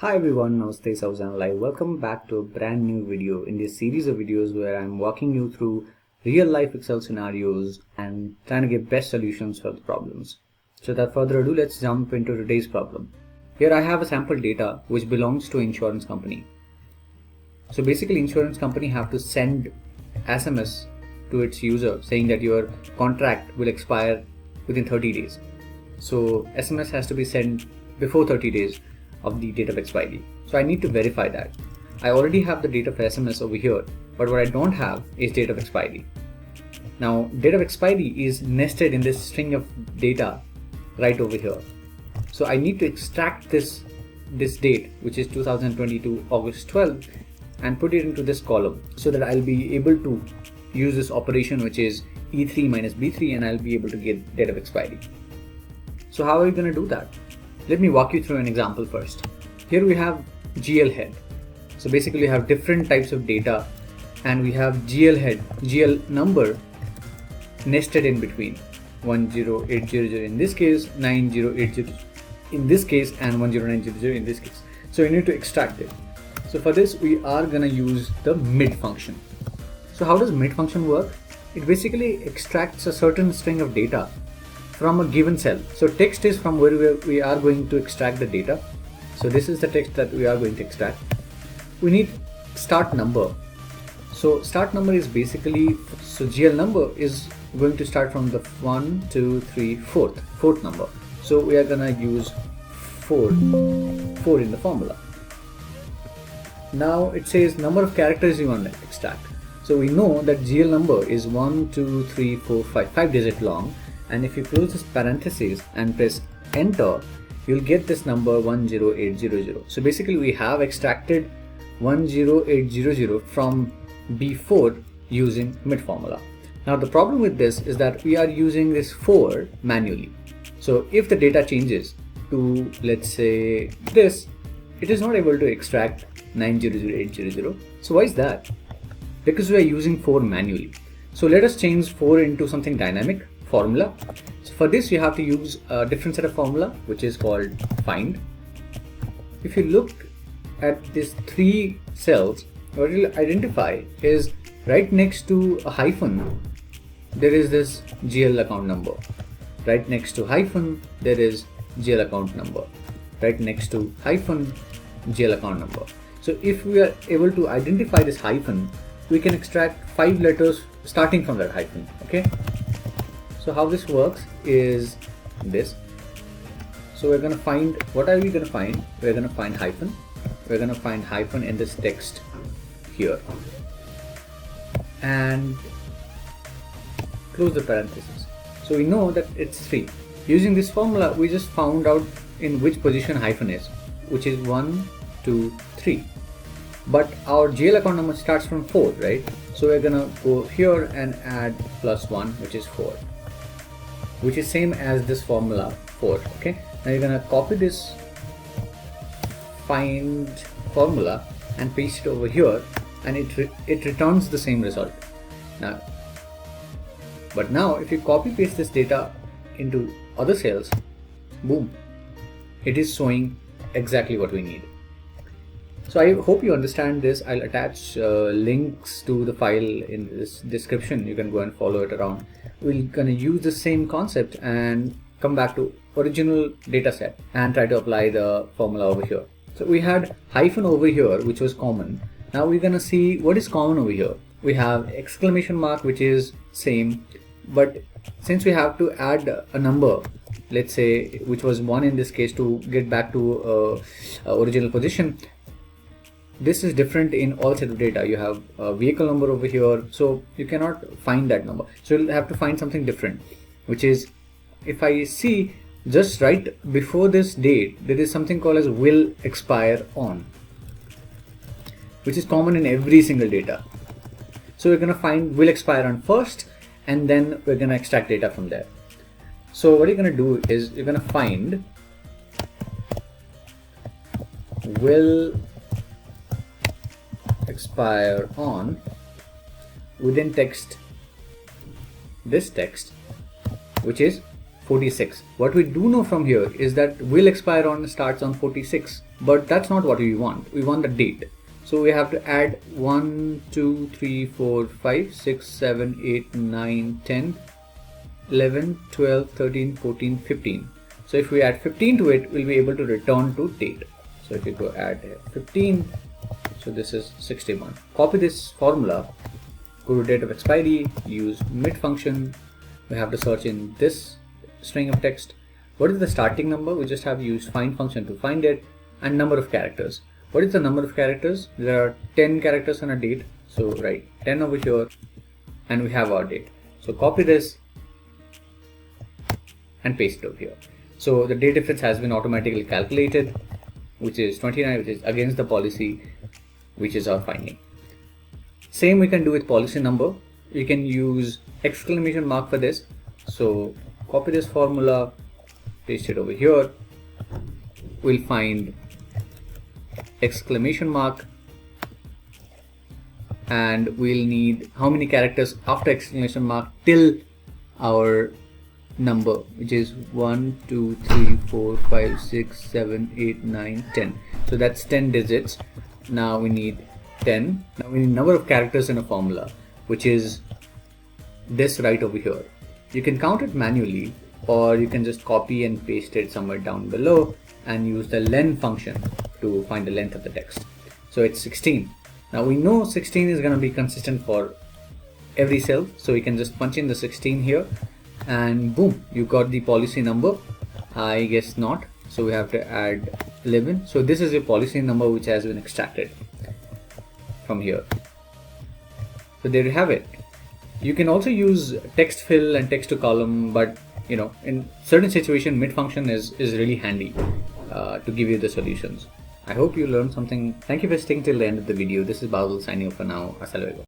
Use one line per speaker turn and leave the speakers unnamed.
Hi everyone, Namaste, Sauzan Live. Welcome back to a brand new video in this series of videos where I'm walking you through real life Excel scenarios and trying to get best solutions for the problems. So without further ado, let's jump into today's problem. Here I have a sample data which belongs to an insurance company. So basically insurance company have to send SMS to its user saying that your contract will expire within 30 days. So SMS has to be sent before 30 days of the date of expiry. So I need to verify that. I already have the date of SMS over here, but what I don't have is date of expiry. Now date of expiry is nested in this string of data right over here. So I need to extract this date, which is 2022 August 12th, and put it into this column so that I'll be able to use this operation, which is E3 minus B3, and I'll be able to get date of expiry. So how are we going to do that? Let me walk you through an example first. Here we have GL head. So basically we have different types of data and we have GL head, GL number nested in between. 10800 in this case, 9080 in this case, and 10900 in this case. So we need to extract it. So for this we are going to use the mid function. So how does mid function work? It basically extracts a certain string of data from a given cell. So text is from where we are going to extract the data. So this is the text that we are going to extract. We need start number. So start number is basically, so GL number is going to start from the 1, 2, 3, fourth number. So we are gonna use 4 in the formula. Now it says number of characters you want to extract. So we know that GL number is 1, 2, 3, 4, 5 digit long. And if you close this parenthesis and press enter, you'll get this number 10800. So basically we have extracted 10800 from B4 using mid formula. Now the problem with this is that we are using this 4 manually. So if the data changes to, let's say, this, it is not able to extract 900800. So why is that? Because we are using 4 manually. So let us change 4 into something dynamic. Formula. So for this you have to use a different set of formula, which is called find. If you look at these 3 cells, what you'll identify is right next to a hyphen there is this GL account number. Right next to hyphen there is GL account number. Right next to hyphen GL account number. So if we are able to identify this hyphen, we can extract 5 letters starting from that hyphen. Okay. So how this works is this. So we're going to find, what are we going to find? We're going to find hyphen. We're going to find hyphen in this text here. And close the parenthesis. So we know that it's 3. Using this formula, we just found out in which position hyphen is, which is 1, 2, 3. But our GL account number starts from 4, right? So we're going to go here and add +1, which is 4. Which is same as this formula 4. Okay, now you're gonna copy this find formula and paste it over here, and it returns the same result. Now, but now if you copy paste this data into other cells, boom, it is showing exactly what we need. So I hope you understand this. I'll attach links to the file in this description. You can go and follow it around. We're gonna use the same concept and come back to original data set and try to apply the formula over here. So we had hyphen over here, which was common. Now we're gonna see what is common over here. We have exclamation mark, which is same, but since we have to add a number, let's say which was 1 in this case, to get back to original position, this is different in all set of data. You have a vehicle number over here, so you cannot find that number. So you'll have to find something different, which is, if I see just right before this date, there is something called as will expire on, which is common in every single data. So we're going to find will expire on first, and then we're going to extract data from there. So what you're going to do is you're going to find will expire on within text, this text, which is 46. What we do know from here is that will expire on starts on 46, but that's not what we want. We want the date. So we have to add 1, 2, 3, 4, 5, 6, 7, 8, 9, 10, 11, 12, 13, 14, 15. So if we add 15 to it, we'll be able to return to date. So if you go add 15, so this is 61. Copy this formula, go to date of expiry, use mid function. We have to search in this string of text. What is the starting number? We just have to use find function to find it, and number of characters. What is the number of characters? There are 10 characters on a date. So write 10 over here, and we have our date. So copy this and paste it over here. So the date difference has been automatically calculated, which is 29, which is against the policy, which is our finding. Same we can do with policy number. You can use exclamation mark for this. So copy this formula, paste it over here. We'll find exclamation mark, and we'll need how many characters after exclamation mark till our number, which is 1, 2, 3, 4, 5, 6, 7, 8, 9, 10. So that's 10 digits. Now we need 10. Now we need number of characters in a formula, which is this right over here. You can count it manually, or you can just copy and paste it somewhere down below and use the len function to find the length of the text. So it's 16. Now we know 16 is going to be consistent for every cell, so we can just punch in the 16 here, and boom, you got the policy number. I guess not, so we have to add 11. So this is a policy number which has been extracted from here. So there you have it. You can also use text fill and text to column, but you know, in certain situation, mid function is really handy to give you the solutions. I hope you learned something. Thank you for sticking till the end of the video. This is Basil signing off for now. Hasta luego.